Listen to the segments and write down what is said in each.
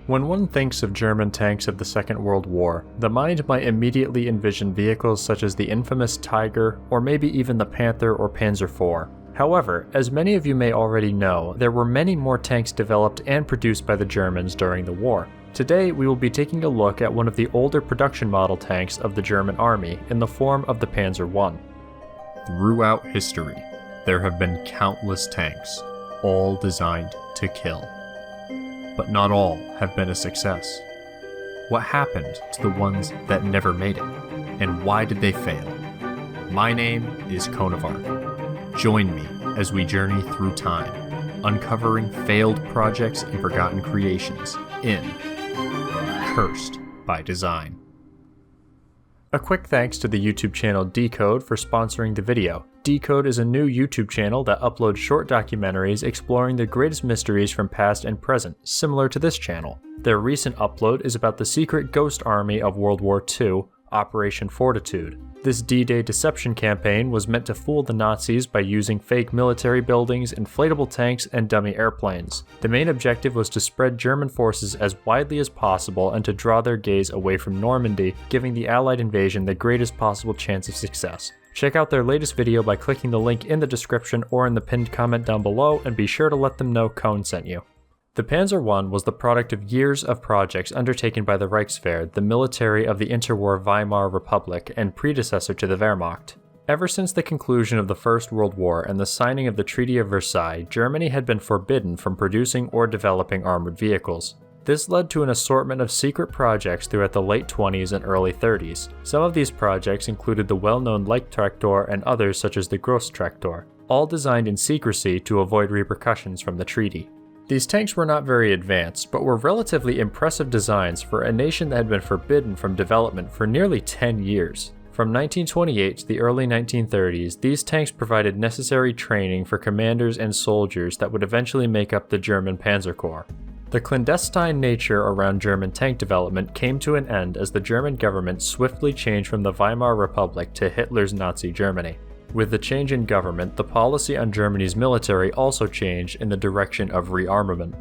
When one thinks of German tanks of the Second World War, the mind might immediately envision vehicles such as the infamous Tiger, or maybe even the Panther or Panzer IV. However, as many of you may already know, there were many more tanks developed and produced by the Germans during the war. Today, we will be taking a look at one of the older production model tanks of the German army in the form of the Panzer I. Throughout history, there have been countless tanks, all designed to kill. But not all have been a success. What happened to the ones that never made it, and why did they fail? My name is ConeOfArc. Join me as we journey through time, uncovering failed projects and forgotten creations in Cursed by Design. A quick thanks to the YouTube channel Decode for sponsoring the video. Decode is a new YouTube channel that uploads short documentaries exploring the greatest mysteries from past and present, similar to this channel. Their recent upload is about the secret ghost army of World War II, Operation Fortitude. This D-Day deception campaign was meant to fool the Nazis by using fake military buildings, inflatable tanks, and dummy airplanes. The main objective was to spread German forces as widely as possible and to draw their gaze away from Normandy, giving the Allied invasion the greatest possible chance of success. Check out their latest video by clicking the link in the description or in the pinned comment down below, and be sure to let them know Cone sent you. The Panzer I was the product of years of projects undertaken by the Reichswehr, the military of the interwar Weimar Republic and predecessor to the Wehrmacht. Ever since the conclusion of the First World War and the signing of the Treaty of Versailles, Germany had been forbidden from producing or developing armored vehicles. This led to an assortment of secret projects throughout the late 20s and early 30s. Some of these projects included the well-known Leichttraktor and others such as the Grosstraktor, all designed in secrecy to avoid repercussions from the treaty. These tanks were not very advanced, but were relatively impressive designs for a nation that had been forbidden from development for nearly 10 years. From 1928 to the early 1930s, these tanks provided necessary training for commanders and soldiers that would eventually make up the German Panzer Corps. The clandestine nature around German tank development came to an end as the German government swiftly changed from the Weimar Republic to Hitler's Nazi Germany. With the change in government, the policy on Germany's military also changed in the direction of rearmament.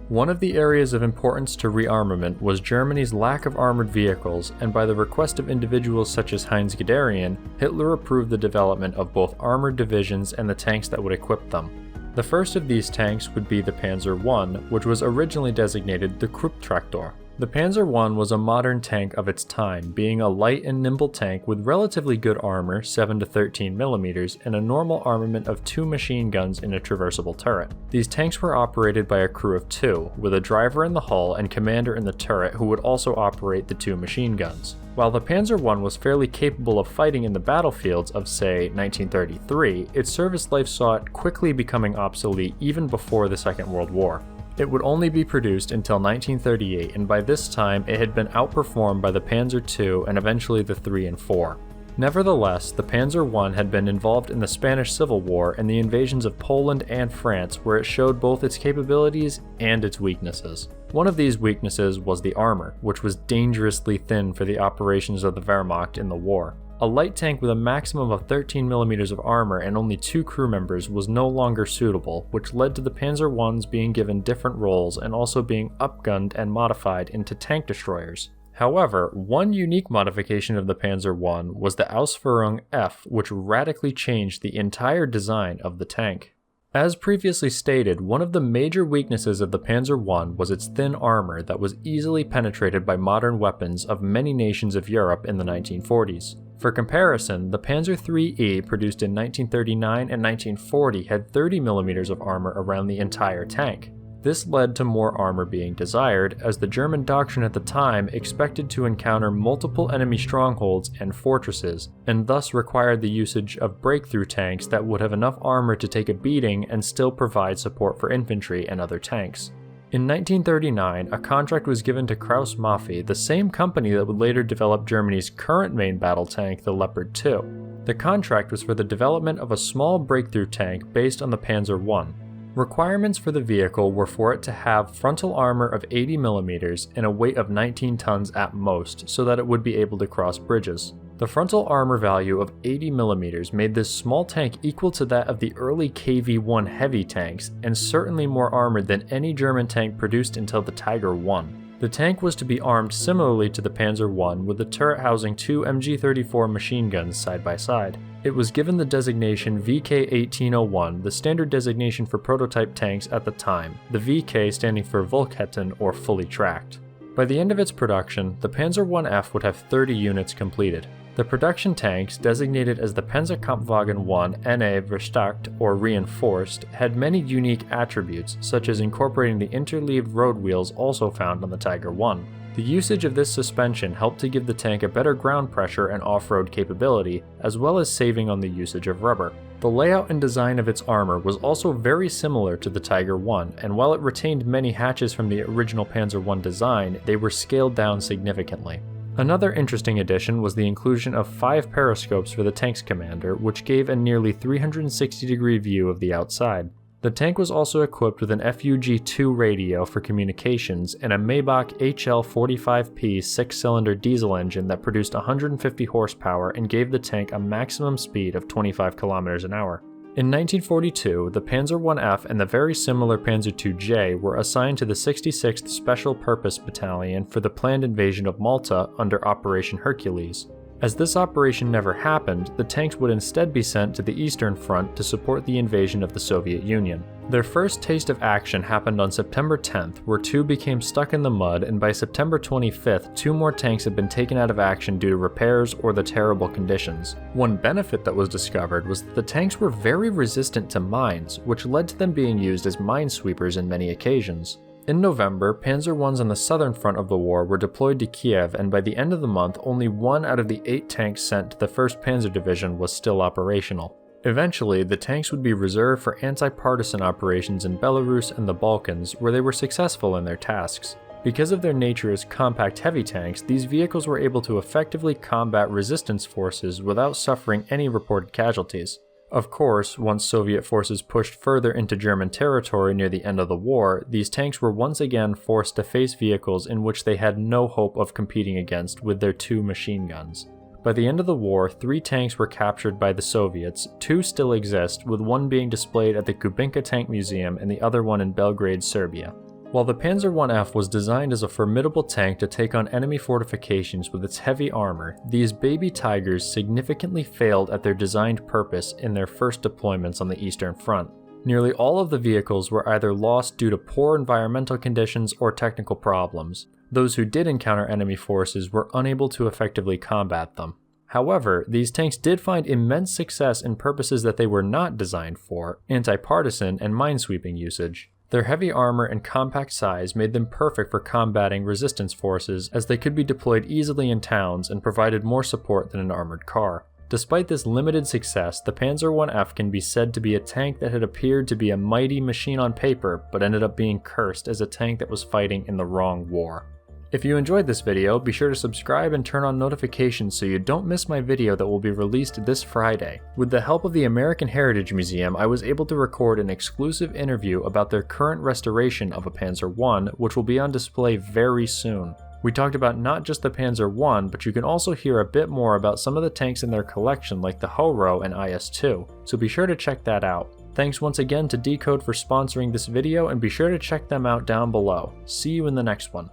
One of the areas of importance to rearmament was Germany's lack of armored vehicles, and by the request of individuals such as Heinz Guderian, Hitler approved the development of both armored divisions and the tanks that would equip them. The first of these tanks would be the Panzer I, which was originally designated the Krupptraktor. The Panzer I was a modern tank of its time, being a light and nimble tank with relatively good armor, 7 to 13 mm, and a normal armament of 2 machine guns in a traversable turret. These tanks were operated by a crew of 2, with a driver in the hull and commander in the turret who would also operate the 2 machine guns. While the Panzer I was fairly capable of fighting in the battlefields of, say, 1933, its service life saw it quickly becoming obsolete even before the Second World War. It would only be produced until 1938, and by this time it had been outperformed by the Panzer II and eventually the III and IV. Nevertheless, the Panzer I had been involved in the Spanish Civil War and the invasions of Poland and France, where it showed both its capabilities and its weaknesses. One of these weaknesses was the armor, which was dangerously thin for the operations of the Wehrmacht in the war. A light tank with a maximum of 13 mm of armor and only 2 crew members was no longer suitable, which led to the Panzer I's being given different roles and also being upgunned and modified into tank destroyers. However, one unique modification of the Panzer I was the Auspherong F, which radically changed the entire design of the tank. As previously stated, one of the major weaknesses of the Panzer I was its thin armor that was easily penetrated by modern weapons of many nations of Europe in the 1940s. For comparison, the Panzer IIIe produced in 1939 and 1940 had 30 mm of armor around the entire tank. This led to more armor being desired, as the German doctrine at the time expected to encounter multiple enemy strongholds and fortresses, and thus required the usage of breakthrough tanks that would have enough armor to take a beating and still provide support for infantry and other tanks. In 1939, a contract was given to Krauss-Maffei, the same company that would later develop Germany's current main battle tank, the Leopard 2. The contract was for the development of a small breakthrough tank based on the Panzer I. Requirements for the vehicle were for it to have frontal armor of 80 mm and a weight of 19 tons at most, so that it would be able to cross bridges. The frontal armor value of 80mm made this small tank equal to that of the early KV-1 heavy tanks, and certainly more armored than any German tank produced until the Tiger I. The tank was to be armed similarly to the Panzer I, with a turret housing 2 MG34 machine guns side by side. It was given the designation VK-1801, the standard designation for prototype tanks at the time, the VK standing for Volketten or fully tracked. By the end of its production, the Panzer I F would have 30 units completed. The production tanks, designated as the Panzerkampfwagen I NA Verstärkt or reinforced, had many unique attributes, such as incorporating the interleaved road wheels also found on the Tiger I. The usage of this suspension helped to give the tank a better ground pressure and off-road capability, as well as saving on the usage of rubber. The layout and design of its armor was also very similar to the Tiger I, and while it retained many hatches from the original Panzer I design, they were scaled down significantly. Another interesting addition was the inclusion of 5 periscopes for the tank's commander, which gave a nearly 360-degree view of the outside. The tank was also equipped with an FUG-2 radio for communications and a Maybach HL45P 6-cylinder diesel engine that produced 150 horsepower and gave the tank a maximum speed of 25 km an hour. In 1942, the Panzer I F and the very similar Panzer IIJ were assigned to the 66th Special Purpose Battalion for the planned invasion of Malta under Operation Hercules. As this operation never happened, the tanks would instead be sent to the Eastern Front to support the invasion of the Soviet Union. Their first taste of action happened on September 10th, where 2 became stuck in the mud, and by September 25th, 2 more tanks had been taken out of action due to repairs or the terrible conditions. One benefit that was discovered was that the tanks were very resistant to mines, which led to them being used as minesweepers in many occasions. In November, Panzer Is on the southern front of the war were deployed to Kiev, and by the end of the month, only 1 out of the 8 tanks sent to the 1st Panzer Division was still operational. Eventually, the tanks would be reserved for anti-partisan operations in Belarus and the Balkans, where they were successful in their tasks. Because of their nature as compact heavy tanks, these vehicles were able to effectively combat resistance forces without suffering any reported casualties. Of course, once Soviet forces pushed further into German territory near the end of the war, these tanks were once again forced to face vehicles in which they had no hope of competing against with their 2 machine guns. By the end of the war, 3 tanks were captured by the Soviets, 2 still exist, with one being displayed at the Kubinka Tank Museum and the other one in Belgrade, Serbia. While the Panzer I F was designed as a formidable tank to take on enemy fortifications with its heavy armor, these baby Tigers significantly failed at their designed purpose in their first deployments on the Eastern Front. Nearly all of the vehicles were either lost due to poor environmental conditions or technical problems. Those who did encounter enemy forces were unable to effectively combat them. However, these tanks did find immense success in purposes that they were not designed for, anti-partisan and minesweeping usage. Their heavy armor and compact size made them perfect for combating resistance forces, as they could be deployed easily in towns and provided more support than an armored car. Despite this limited success, the Panzer I F can be said to be a tank that had appeared to be a mighty machine on paper, but ended up being cursed as a tank that was fighting in the wrong war. If you enjoyed this video, be sure to subscribe and turn on notifications so you don't miss my video that will be released this Friday. With the help of the American Heritage Museum, I was able to record an exclusive interview about their current restoration of a Panzer I, which will be on display very soon. We talked about not just the Panzer I, but you can also hear a bit more about some of the tanks in their collection like the Horo and IS-2, so be sure to check that out. Thanks once again to Decode for sponsoring this video, and be sure to check them out down below. See you in the next one.